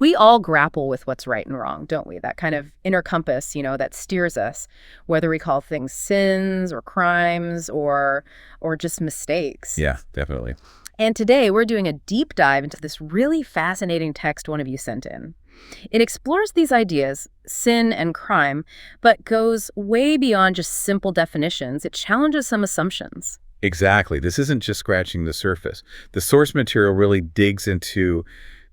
We all grapple with what's right and wrong, don't we? That kind of inner compass, that steers us, whether we call things sins or crimes or just mistakes. Yeah, definitely. And today we're doing a deep dive into this really fascinating text one of you sent in. It explores these ideas, sin and crime, but goes way beyond just simple definitions. It challenges some assumptions. Exactly. This isn't just scratching the surface. The source material really digs into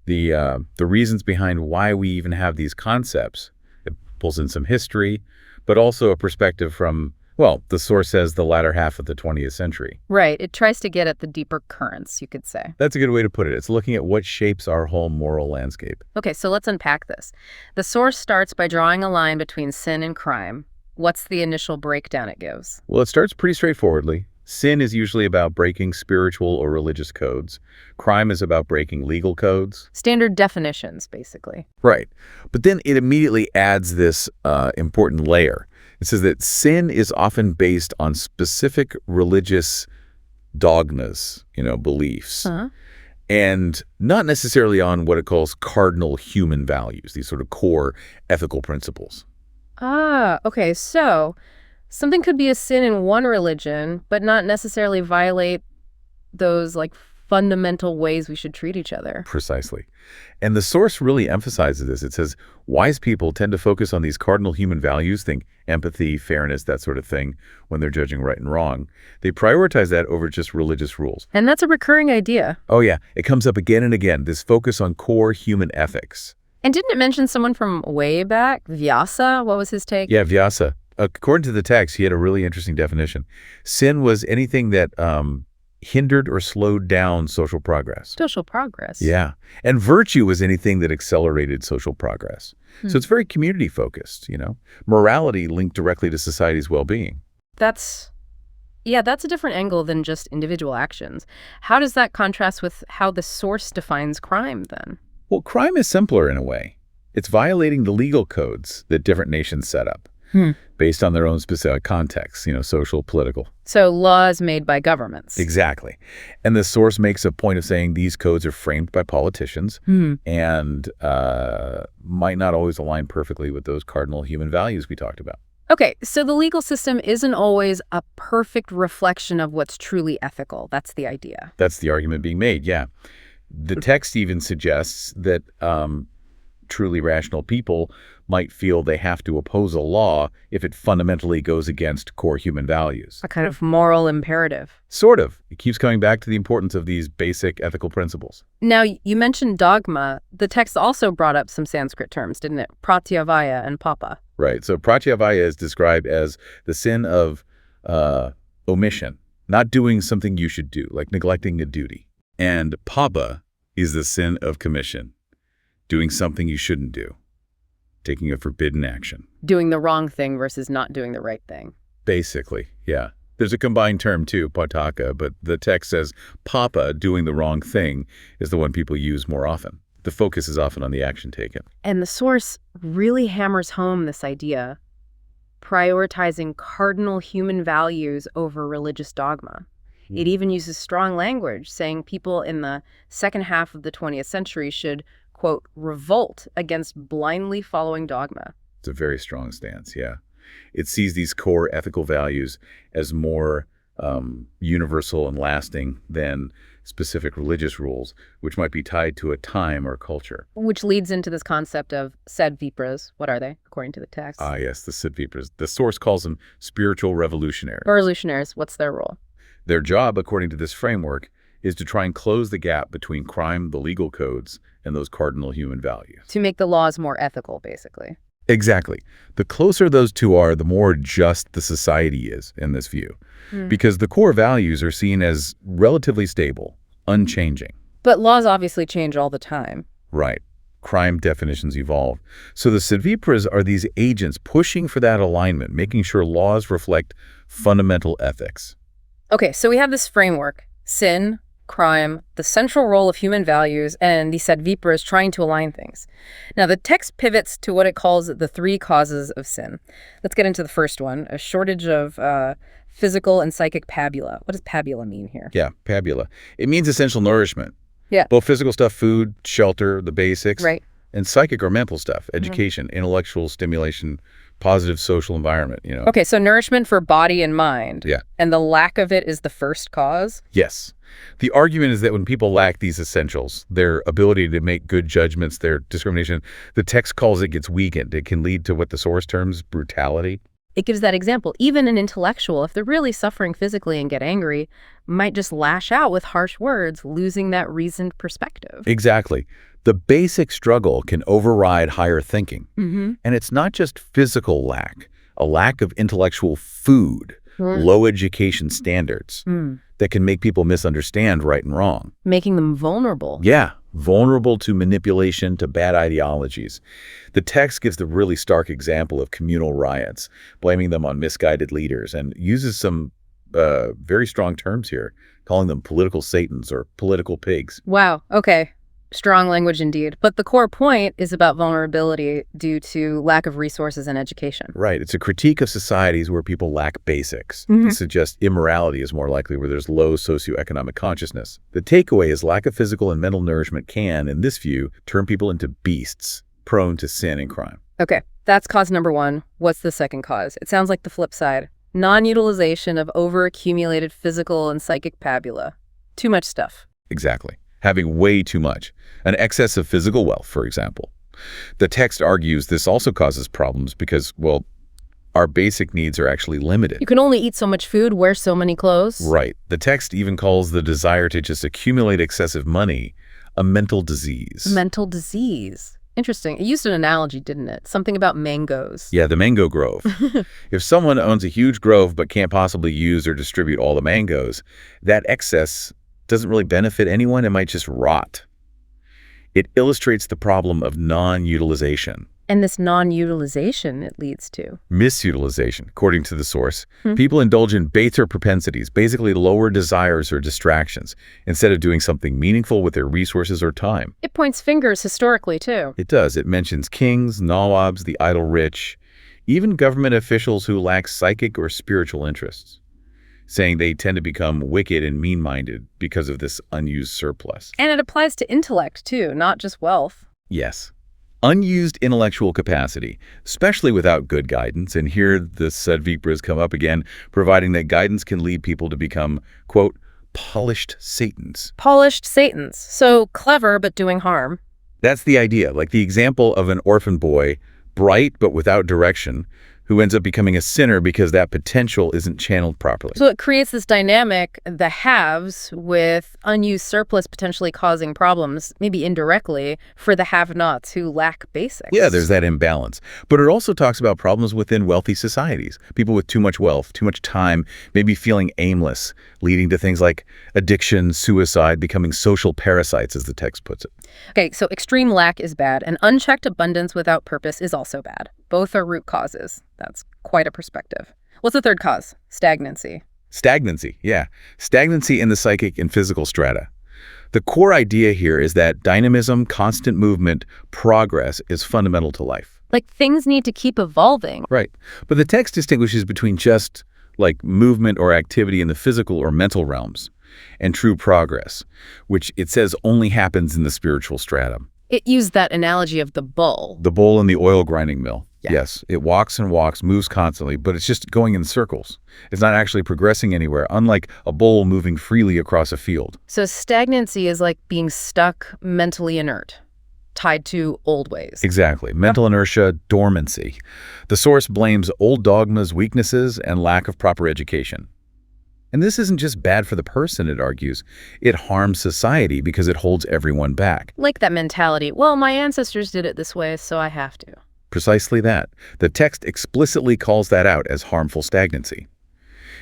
the reasons behind why we even have these concepts. It pulls in some history, but also a perspective from, well, the source says the latter half of the 20th century. Right. It tries to get at the deeper currents, you could say. That's a good way to put it. It's looking at what shapes our whole moral landscape. Okay, so let's unpack this. The source starts by drawing a line between sin and crime. What's the initial breakdown it gives? Well, it starts pretty straightforwardly. Sin is usually about breaking spiritual or religious codes. Crime is about breaking legal codes. Standard definitions, basically. Right. But then it immediately adds this important layer. It says that sin is often based on specific religious dogmas, beliefs, and not necessarily on what it calls cardinal human values, these sort of core ethical principles. Ah, okay, so something could be a sin in one religion, but not necessarily violate those, fundamental ways we should treat each other. Precisely. And the source really emphasizes this. It says, wise people tend to focus on these cardinal human values, think empathy, fairness, that sort of thing, when they're judging right and wrong. They prioritize that over just religious rules. And that's a recurring idea. Oh, yeah. It comes up again and again, this focus on core human ethics. And didn't it mention someone from way back? Vyasa? What was his take? Yeah, Vyasa. According to the text, he had a really interesting definition. Sin was anything that hindered or slowed down social progress. Social progress? Yeah. And virtue was anything that accelerated social progress. So it's very community-focused, Morality linked directly to society's well-being. That's a different angle than just individual actions. How does that contrast with how the source defines crime, then? Well, crime is simpler in a way. It's violating the legal codes that different nations set up. Based on their own specific contexts, social, political. So laws made by governments. Exactly. And the source makes a point of saying these codes are framed by politicians and might not always align perfectly with those cardinal human values we talked about. Okay, so the legal system isn't always a perfect reflection of what's truly ethical. That's the idea. That's the argument being made, yeah. The text even suggests that truly rational people might feel they have to oppose a law if it fundamentally goes against core human values. A kind of moral imperative. Sort of. It keeps coming back to the importance of these basic ethical principles. Now, you mentioned dogma. The text also brought up some Sanskrit terms, didn't it? Pratyavaya and papa. Right. So pratyavaya is described as the sin of omission, not doing something you should do, like neglecting a duty. And papa is the sin of commission, doing something you shouldn't do, taking a forbidden action. Doing the wrong thing versus not doing the right thing. Basically, yeah. There's a combined term too, pataka, but the text says papa, doing the wrong thing, is the one people use more often. The focus is often on the action taken. And the source really hammers home this idea, prioritizing cardinal human values over religious dogma. It even uses strong language, saying people in the second half of the 20th century should, quote, revolt against blindly following dogma. It's a very strong stance, yeah. It sees these core ethical values as more universal and lasting than specific religious rules, which might be tied to a time or culture. Which leads into this concept of Sadvipras. What are they, according to the text? Ah, yes, the Sadvipras. The source calls them spiritual revolutionaries. Revolutionaries, what's their role? Their job, according to this framework, is to try and close the gap between crime, the legal codes, and those cardinal human values. To make the laws more ethical, basically. Exactly. The closer those two are, the more just the society is in this view. Because the core values are seen as relatively stable, unchanging. But laws obviously change all the time. Right. Crime definitions evolve. So the Sadvipras are these agents pushing for that alignment, making sure laws reflect fundamental ethics. Okay, so we have this framework: sin, crime, the central role of human values, and the Sadvipras trying to align things. Now, the text pivots to what it calls the three causes of sin. Let's get into the first one, a shortage of physical and psychic pabula. What does pabula mean here? Yeah, pabula. It means essential nourishment. Yeah. Both physical stuff, food, shelter, the basics. Right. And psychic or mental stuff, education, intellectual stimulation, positive social environment, Okay, so nourishment for body and mind. Yeah. And the lack of it is the first cause? Yes. The argument is that when people lack these essentials, their ability to make good judgments, their discrimination, the text calls it gets weakened. It can lead to what the source terms brutality. It gives that example. Even an intellectual, if they're really suffering physically and get angry, might just lash out with harsh words, losing that reasoned perspective. Exactly. The basic struggle can override higher thinking. And it's not just physical lack, a lack of intellectual food, low education standards that can make people misunderstand right and wrong. Making them vulnerable. Yeah, vulnerable to manipulation, to bad ideologies. The text gives the really stark example of communal riots, blaming them on misguided leaders, and uses some very strong terms here, calling them political satans or political pigs. Wow, okay. Strong language indeed. But the core point is about vulnerability due to lack of resources and education. Right. It's a critique of societies where people lack basics. It suggests immorality is more likely where there's low socioeconomic consciousness. The takeaway is lack of physical and mental nourishment can, in this view, turn people into beasts, prone to sin and crime. Okay, that's cause number one. What's the second cause? It sounds like the flip side. Non-utilization of overaccumulated physical and psychic pabula. Too much stuff. Exactly. Having way too much. An excess of physical wealth, for example. The text argues this also causes problems because, well, our basic needs are actually limited. You can only eat so much food, wear so many clothes. Right. The text even calls the desire to just accumulate excessive money a mental disease. Mental disease. Interesting. It used an analogy, didn't it? Something about mangoes. Yeah, the mango grove. If someone owns a huge grove but can't possibly use or distribute all the mangoes, that excess doesn't really benefit anyone. It might just rot. It illustrates the problem of non-utilization. And this non-utilization it leads to? Misutilization, according to the source. People indulge in baser propensities, basically lower desires or distractions, instead of doing something meaningful with their resources or time. It points fingers historically, too. It does. It mentions kings, nawabs, the idle rich, even government officials who lack psychic or spiritual interests, saying they tend to become wicked and mean-minded because of this unused surplus. And it applies to intellect, too, not just wealth. Yes. Unused intellectual capacity, especially without good guidance, and here the Sadvipras come up again, providing that guidance can lead people to become, quote, polished satans. Polished satans. So clever, but doing harm. That's the idea, like the example of an orphan boy, bright but without direction, who ends up becoming a sinner because that potential isn't channeled properly. So it creates this dynamic, the haves, with unused surplus potentially causing problems, maybe indirectly, for the have-nots who lack basics. Yeah, there's that imbalance. But it also talks about problems within wealthy societies. People with too much wealth, too much time, maybe feeling aimless, leading to things like addiction, suicide, becoming social parasites, as the text puts it. Okay, so extreme lack is bad, and unchecked abundance without purpose is also bad. Both are root causes. That's quite a perspective. What's the third cause? Stagnancy. Stagnancy, yeah. Stagnancy in the psychic and physical strata. The core idea here is that dynamism, constant movement, progress is fundamental to life. Like things need to keep evolving. Right. But the text distinguishes between just like movement or activity in the physical or mental realms and true progress, which it says only happens in the spiritual stratum. It used that analogy of the bull. The bull in the oil grinding mill. Yeah. Yes, it walks and walks, moves constantly, but it's just going in circles. It's not actually progressing anywhere, unlike a bull moving freely across a field. So stagnancy is like being stuck, mentally inert, tied to old ways. Exactly. Mental inertia, dormancy. The source blames old dogmas, weaknesses, and lack of proper education. And this isn't just bad for the person, it argues. It harms society because it holds everyone back. Like that mentality, well, my ancestors did it this way, so I have to. Precisely that. The text explicitly calls that out as harmful stagnancy.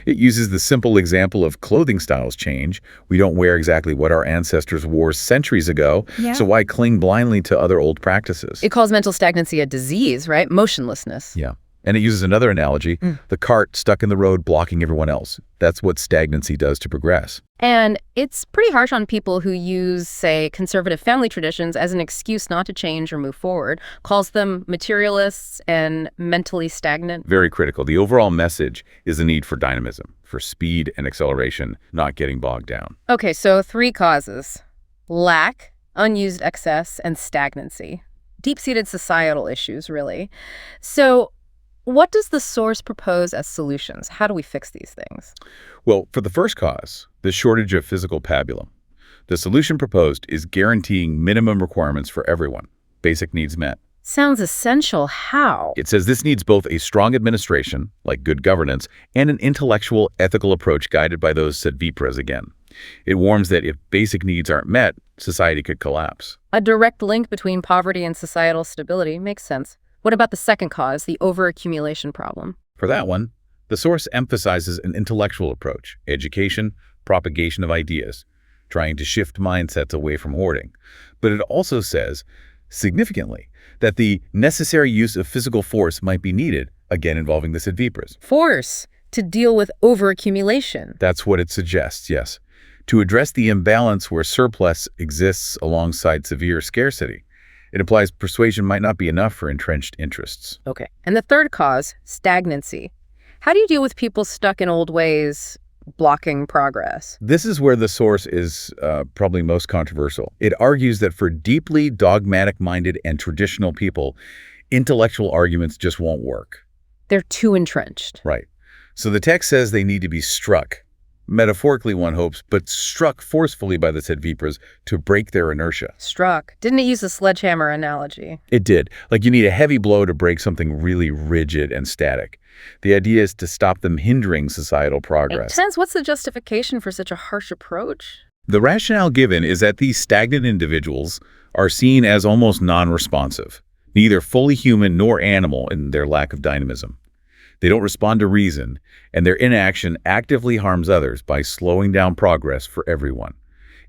It uses the simple example of clothing styles change. We don't wear exactly what our ancestors wore centuries ago, so why cling blindly to other old practices? It calls mental stagnancy a disease, right? Motionlessness. Yeah. And it uses another analogy, the cart stuck in the road blocking everyone else. That's what stagnancy does to progress. And it's pretty harsh on people who use, say, conservative family traditions as an excuse not to change or move forward, calls them materialists and mentally stagnant. Very critical. The overall message is the need for dynamism, for speed and acceleration, not getting bogged down. Okay, so 3 causes: lack, unused excess, and stagnancy. Deep-seated societal issues, really. So what does the source propose as solutions? How do we fix these things? Well, for the first cause, the shortage of physical pabulum, the solution proposed is guaranteeing minimum requirements for everyone, basic needs met. Sounds essential. How? It says this needs both a strong administration, like good governance, and an intellectual, ethical approach guided by those Sadvipras again. It warns that if basic needs aren't met, society could collapse. A direct link between poverty and societal stability makes sense. What about the second cause, the overaccumulation problem? For that one, the source emphasizes an intellectual approach, education, propagation of ideas, trying to shift mindsets away from hoarding. But it also says, significantly, that the necessary use of physical force might be needed, again involving the Sadvipras. Force to deal with overaccumulation. That's what it suggests, yes. To address the imbalance where surplus exists alongside severe scarcity. It implies persuasion might not be enough for entrenched interests. Okay. And the third cause, stagnancy. How do you deal with people stuck in old ways, blocking progress? This is where the source is probably most controversial. It argues that for deeply dogmatic-minded and traditional people, intellectual arguments just won't work. They're too entrenched. Right. So the text says they need to be struck. Metaphorically, one hopes, but struck forcefully by the Sadvipras to break their inertia. Struck. Didn't it use a sledgehammer analogy? It did. Like you need a heavy blow to break something really rigid and static. The idea is to stop them hindering societal progress. Makes sense. What's the justification for such a harsh approach? The rationale given is that these stagnant individuals are seen as almost non-responsive, neither fully human nor animal in their lack of dynamism. They don't respond to reason, and their inaction actively harms others by slowing down progress for everyone.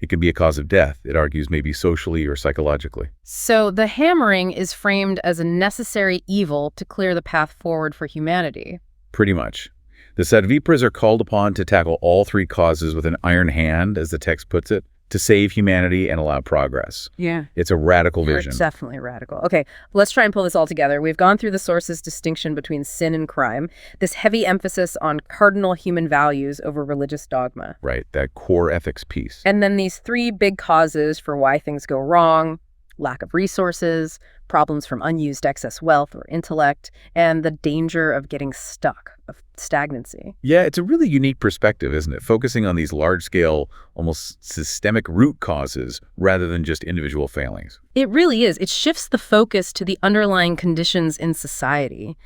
It can be a cause of death, it argues, maybe socially or psychologically. So the hammering is framed as a necessary evil to clear the path forward for humanity. Pretty much. The Sadvipras are called upon to tackle all three causes with an iron hand, as the text puts it, to save humanity and allow progress. Yeah. It's a radical vision. It's definitely radical. Okay, let's try and pull this all together. We've gone through the source's distinction between sin and crime, this heavy emphasis on cardinal human values over religious dogma. Right, that core ethics piece. And then these three big causes for why things go wrong: lack of resources, problems from unused excess wealth or intellect, and the danger of getting stuck, of stagnancy. Yeah, it's a really unique perspective, isn't it? Focusing on these large-scale, almost systemic root causes rather than just individual failings. It really is. It shifts the focus to the underlying conditions in society.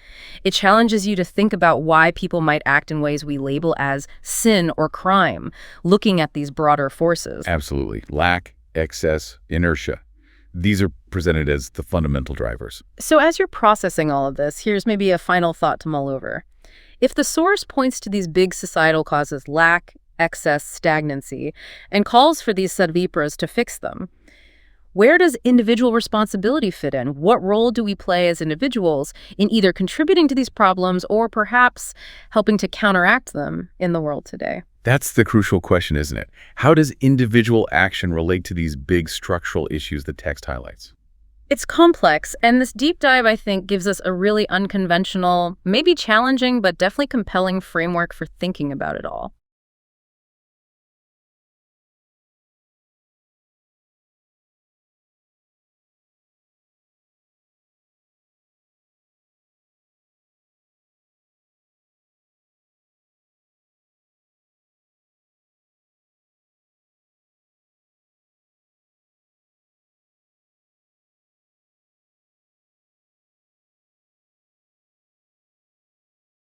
It challenges you to think about why people might act in ways we label as sin or crime, looking at these broader forces. Absolutely. Lack, excess, inertia. These are presented as the fundamental drivers. So as you're processing all of this, here's maybe a final thought to mull over. If the source points to these big societal causes, lack, excess, stagnancy, and calls for these Sadvipras to fix them, where does individual responsibility fit in? What role do we play as individuals in either contributing to these problems or perhaps helping to counteract them in the world today? That's the crucial question, isn't it? How does individual action relate to these big structural issues the text highlights? It's complex, and this deep dive, I think, gives us a really unconventional, maybe challenging, but definitely compelling framework for thinking about it all.